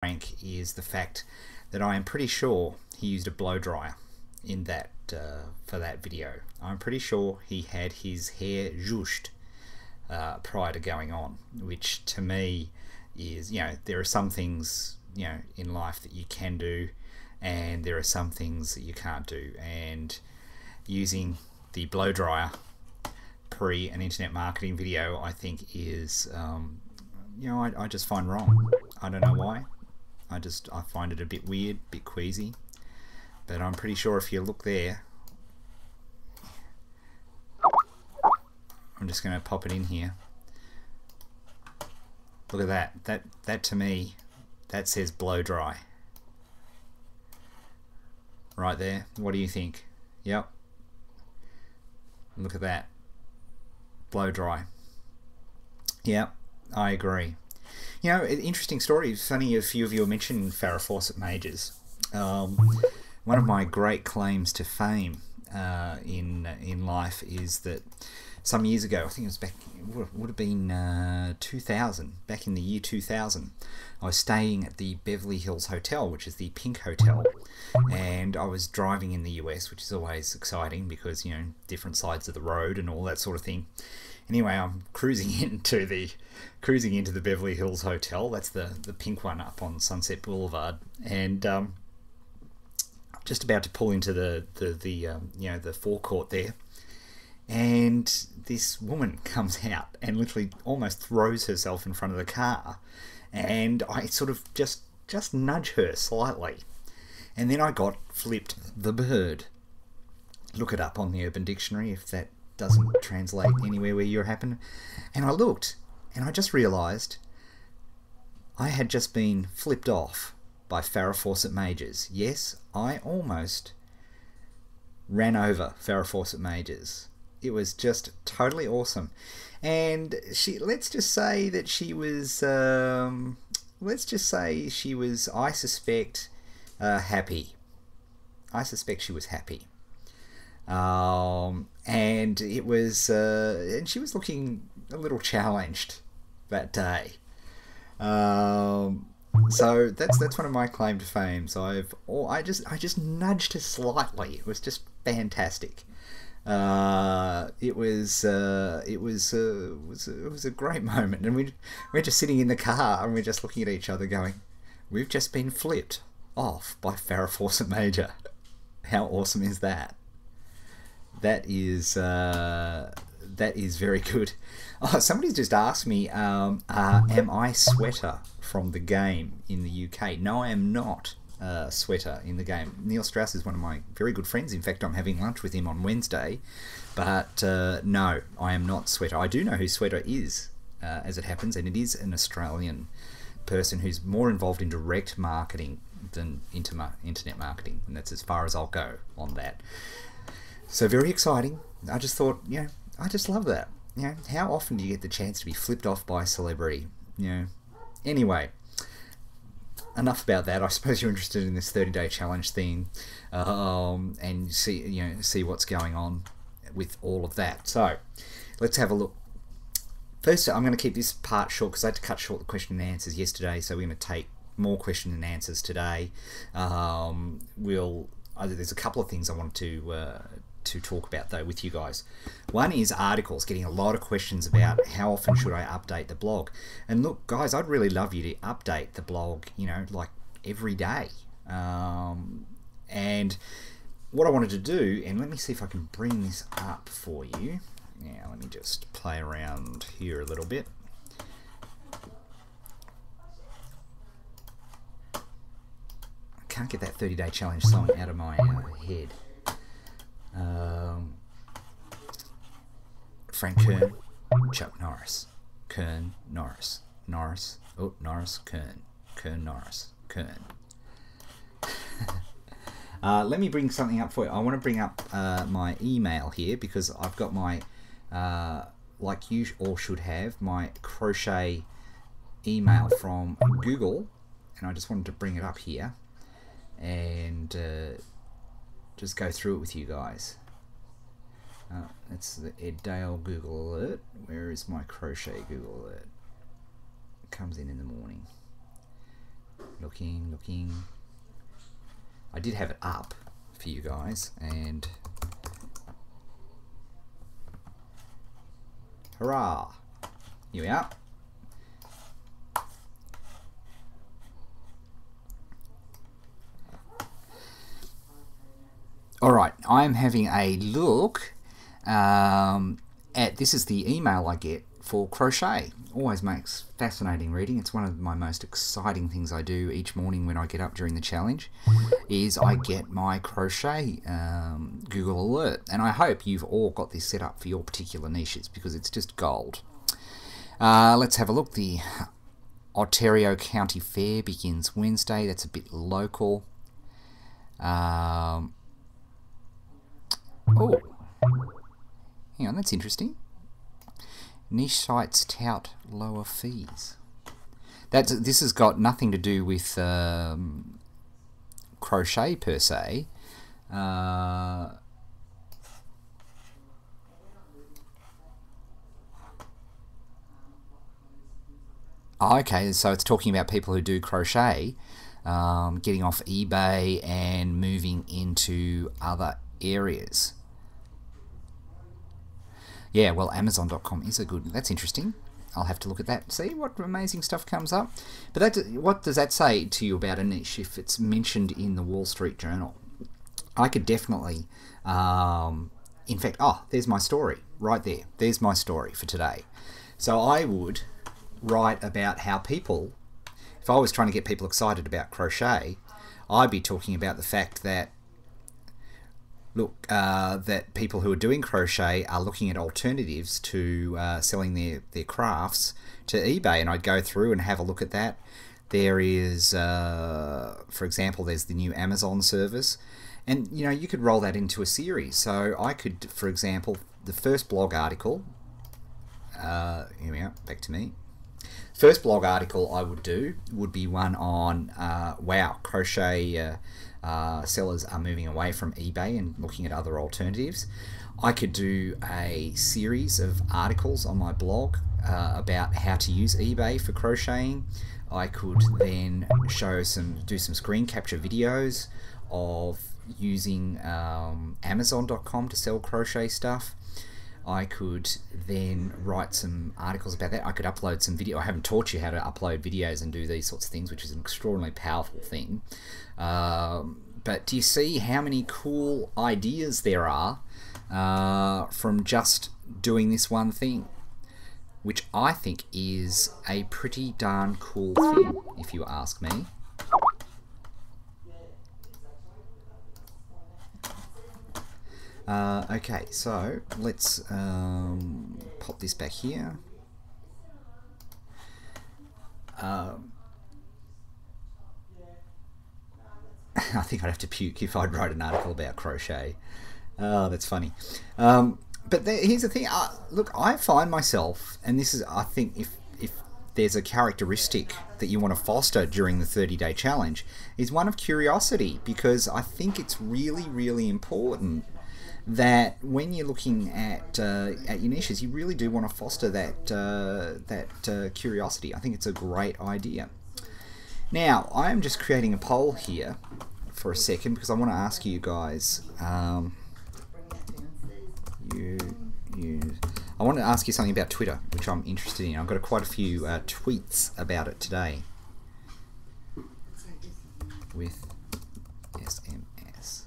Frank is the fact that I am pretty sure he used a blow dryer in that for that video. I'm pretty sure he had his hair zhushed prior to going on, which to me is, there are some things, in life that you can do, and there are some things that you can't do, and using the blow dryer pre an internet marketing video, I think is, I just find wrong. I don't know why. I find it a bit weird, a bit queasy, but I'm pretty sure if you look there, I'm just going to pop it in here. Look at that. That to me, that says blow dry. Right there. What do you think? Yep. Look at that. Blow dry. Yep, I agree. Interesting story. Funny, a few of you mentioned Farrah Fawcett Majors. One of my great claims to fame in life is that some years ago, I think it was back, would have been 2000, back in the year 2000, I was staying at the Beverly Hills Hotel, which is the Pink Hotel, and I was driving in the US, which is always exciting because, different sides of the road and all that sort of thing. Anyway, I'm cruising into the Beverly Hills Hotel. That's the pink one up on Sunset Boulevard, and just about to pull into the forecourt there, and this woman comes out and literally almost throws herself in front of the car, and I sort of just nudge her slightly, and then I got flipped the bird. Look it up on the Urban Dictionary if that doesn't translate anywhere where you're happen. And I looked, and I just realised I had just been flipped off by Farrah Fawcett Majors. Yes, I almost ran over Farrah Fawcett Majors. It was just totally awesome. And let's just say that she was, I suspect, happy. I suspect she was happy. And it was, and she was looking a little challenged that day. So that's one of my claim to fame. So I just nudged her slightly. It was just fantastic. It was a great moment, and we're just sitting in the car and we're just looking at each other, going, "We've just been flipped off by Farrah Fawcett Major." How awesome is that? That is very good. Oh, somebody's just asked me, am I Sweater from the game in the UK? No, I am not Sweater in the game. Neil Strauss is one of my very good friends. In fact, I'm having lunch with him on Wednesday. But no, I am not Sweater. I do know who Sweater is, as it happens, and it is an Australian person who's more involved in direct marketing than internet marketing, and that's as far as I'll go on that. So very exciting. I just thought, I just love that. How often do you get the chance to be flipped off by a celebrity? Anyway, enough about that. I suppose you're interested in this 30-day challenge thing, and see what's going on with all of that. So let's have a look. First, I'm going to keep this part short because I had to cut short the question and answers yesterday, so we're going to take more question and answers today. There's a couple of things I want to talk about though with you guys. One is articles, getting a lot of questions about how often should I update the blog. And look guys, I'd really love you to update the blog, like every day. And what I wanted to do, and let me see if I can bring this up for you. Now let me just play around here a little bit. I can't get that 30-day challenge song out of my head. Frank Kern, Chuck Norris, Kern, Norris, Norris, Kern, Kern, Norris, Kern. Let me bring something up for you. I want to bring up my email here because I've got my, like you all should have, my crochet email from Google, and I just wanted to bring it up here and just go through it with you guys. That's the Ed Dale Google Alert. Where is my crochet Google Alert? It comes in the morning. Looking. I did have it up for you guys, and hurrah! Here we are. Alright, I'm having a look at, this is the email I get for crochet. Always makes fascinating reading. It's one of my most exciting things I do each morning when I get up during the challenge, is I get my crochet Google alert. And I hope you've all got this set up for your particular niches, because it's just gold. Let's have a look. The Ontario County Fair begins Wednesday. That's a bit local. Oh, hang on, that's interesting. Niche sites tout lower fees. This has got nothing to do with crochet per se. Okay, so it's talking about people who do crochet getting off eBay and moving into other areas. Yeah, well, Amazon.com is a good... That's interesting. I'll have to look at that. See what amazing stuff comes up. But what does that say to you about a niche if it's mentioned in the Wall Street Journal? I could definitely... in fact, there's my story right there. There's my story for today. So I would write about how people... If I was trying to get people excited about crochet, I'd be talking about the fact that that people who are doing crochet are looking at alternatives to selling their crafts to eBay, and I'd go through and have a look at that. There is, for example, there's the new Amazon service, and you could roll that into a series. So I could, for example, the first blog article, here we are, back to me. First blog article I would do would be one on wow, crochet sellers are moving away from eBay and looking at other alternatives. I could do a series of articles on my blog about how to use eBay for crocheting. I could then do some screen capture videos of using Amazon.com to sell crochet stuff. I could then write some articles about that. I could upload some video. I haven't taught you how to upload videos and do these sorts of things, which is an extraordinarily powerful thing. But do you see how many cool ideas there are from just doing this one thing? Which I think is a pretty darn cool thing, if you ask me. Okay, so let's pop this back here. I think I'd have to puke if I'd write an article about crochet. That's funny. But here's the thing. Look, I find myself, and this is, I think, if there's a characteristic that you want to foster during the 30-day challenge, is one of curiosity, because I think it's really, really important that when you're looking at your niches, you really do want to foster that curiosity. I think it's a great idea. Now, I am just creating a poll here for a second because I want to ask you guys. I want to ask you something about Twitter, which I'm interested in. I've got quite a few tweets about it today with SMS.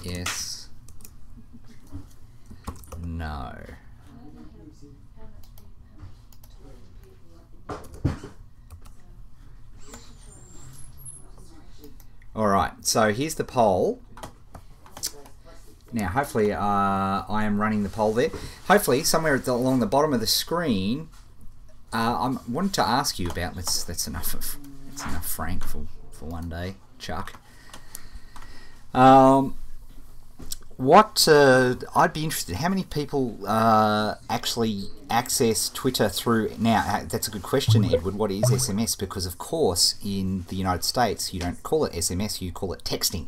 Yes. No. Alright, so here's the poll. Now, hopefully, I am running the poll there. Hopefully, somewhere along the bottom of the screen, I wanted to ask you about. That's enough Frank for one day, Chuck. I'd be interested. How many people actually access Twitter through now? That's a good question, Edward. What is SMS? Because of course, in the United States, you don't call it SMS. You call it texting.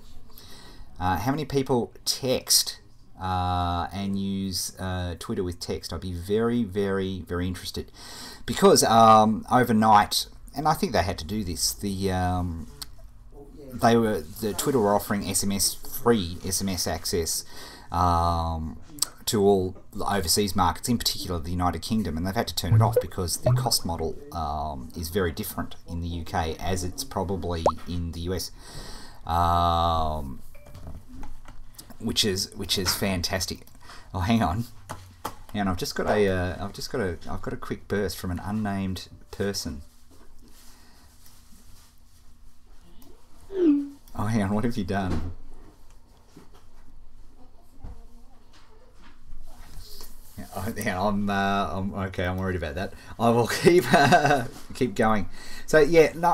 How many people text and use Twitter with text, I'd be very, very, very interested, because overnight, and I think they had to do this. The Twitter were offering free SMS access to all overseas markets, in particular the United Kingdom, and they've had to turn it off because the cost model is very different in the UK as it's probably in the US, which is fantastic. Oh, hang on, I've got a quick burst from an unnamed person. Oh, hang on, what have you done? Yeah, I'm okay. I'm worried about that. I will keep going. So yeah, no,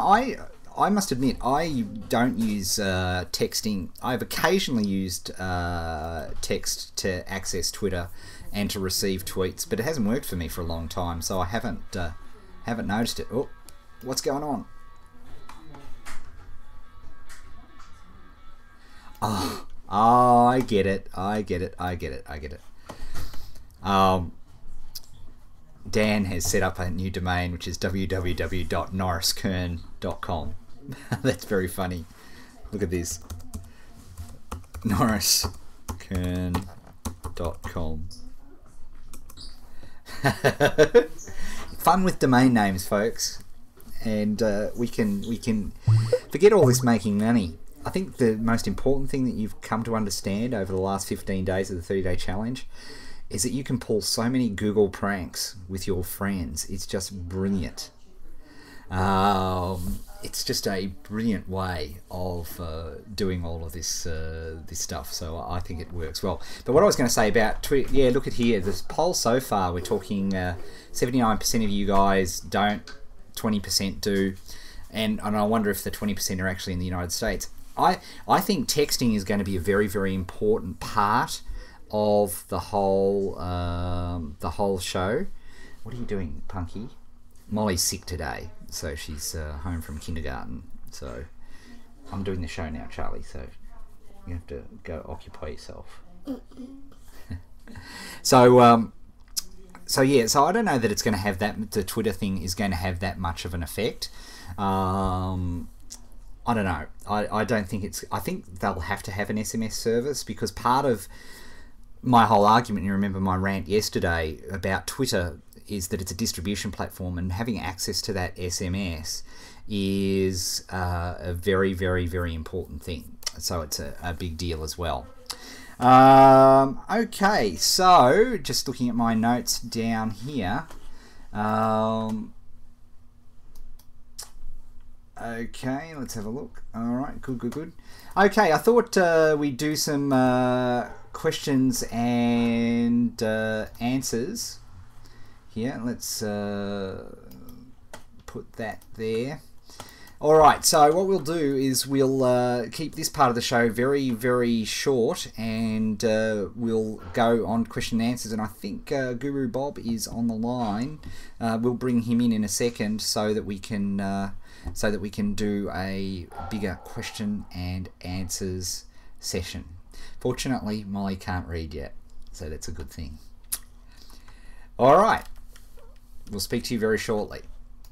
I must admit I don't use texting. I've occasionally used text to access Twitter and to receive tweets, but it hasn't worked for me for a long time, so I haven't noticed it. Oh, what's going on? Oh, I get it. Dan has set up a new domain, which is www.norriskern.com. That's very funny. Look at this. norriskern.com. Fun with domain names, folks. And we can forget all this making money. I think the most important thing that you've come to understand over the last 15 days of the 30-day challenge is that you can pull so many Google pranks with your friends. It's just brilliant. It's just a brilliant way of doing all of this stuff. So I think it works well. But what I was going to say about Twitter, yeah, look at here. This poll so far, we're talking 79% of you guys don't, 20% do, and I wonder if the 20% are actually in the United States. I think texting is going to be a very, very important part of the whole show. What are you doing, Punky? Molly's sick today, so she's home from kindergarten. So I'm doing the show now, Charlie. So you have to go occupy yourself. So yeah. So I don't know that it's going to have that. The Twitter thing is going to have that much of an effect. I don't know. I don't think it's... I think they'll have to have an SMS service, because part of my whole argument, you remember my rant yesterday about Twitter, is that it's a distribution platform, and having access to that SMS is a very, very, very important thing. So it's a big deal as well. Okay, so just looking at my notes down here. Okay, let's have a look. All right, good. Okay, I thought we'd do some questions and answers here. Let's put that there. All right, so what we'll do is we'll keep this part of the show very, very short, and we'll go on question and answers. And I think Guru Bob is on the line. We'll bring him in a second so that we can do a bigger question and answers session. Fortunately, Molly can't read yet, so that's a good thing. All right, we'll speak to you very shortly.